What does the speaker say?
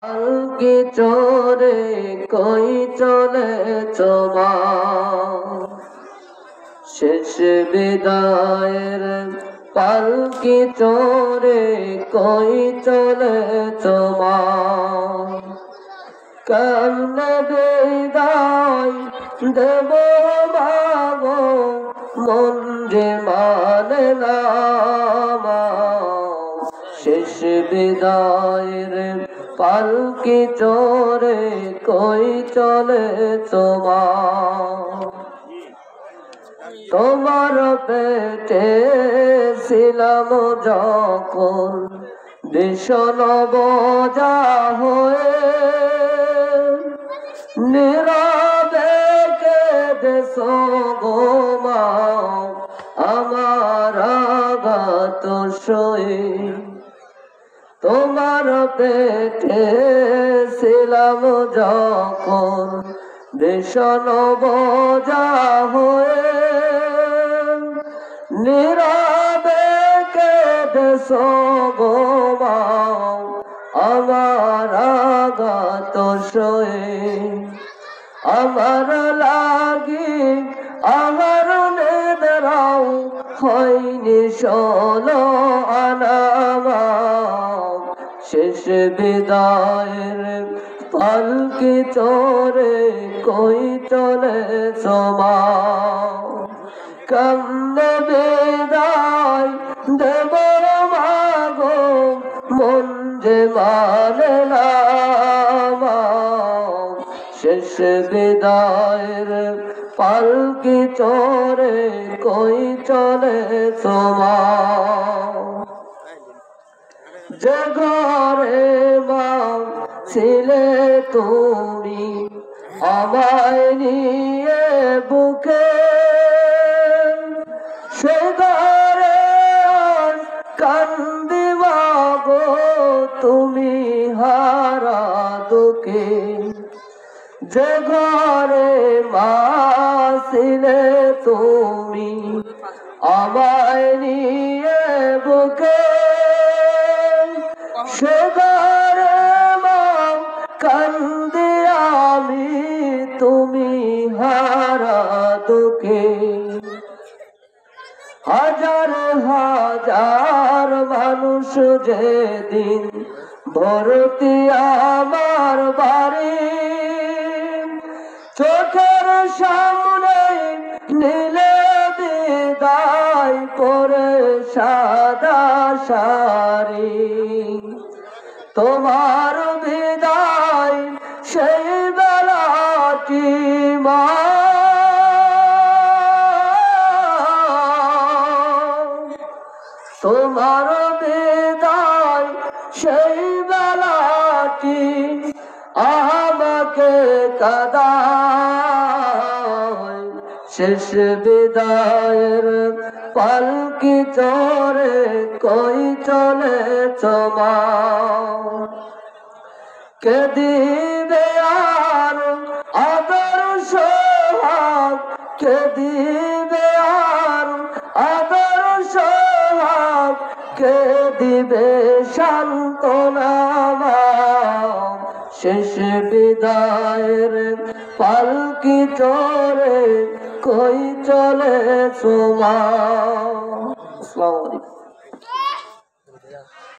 পালকি চড়ে কই চলে তোমা শেষ বিদায়ের পালকি চড়ে কই চলে তোমা কেমনে বিদায় দেব মাগো মন যে মানে না শেষ বিদায়ের পালকি চড়ে কই চলে তোমার পেটে ছিলাম যখন ভীষণ বোঝা হয়ে নীরবে কেঁদেছো গো মা আমার আঘাত সয়ে তোমার পেটে ছিলাম যখন ভীষণ বোঝা হয়ে নীরবে কেঁদেছো গো মা আমার আঘাত সয়ে আমার লাগি আমার নেদরাও হয়নি ষোলো আনা শেষ বিদায়ের পালকি চড়ে কই চলে মা কেমনে বিদায় দেব মাগো মন যে মানে না শেষ বিদায়ের পালকি চড়ে কই চলে মা যে ঘরে মা ছিলে তুমি আমায় নিয়ে বুকে সে ঘরে কান্দি মাগো তুমি হারা দুঃখে যে ঘরে মা ছিলে তুমি আমায় নিয়ে বুকে সে ঘরে মা কান্দি আমি তুমি হারা দুঃখে হাজার হাজার মানুষ যেদিন ভর্তি আমার বাড়ি চোখের সামনে নীলে বিদায় করে সাদা শাড়ি তোমার বিদায় সেই বেলাটি মা তোমার বিদায় সেই বেলাটি আমাকে কাঁদায় শেষ বিদায়ের পালকি চড়ে কই চলে মা কে দিবে আর আদর সোহাগ কে দিবে আর আদর সোহাগ কে দিবে সান্ত্বনা শেষ বিদায়ের পালকি চড়ে কই চলে মা। আসসালামু আলাইকুম।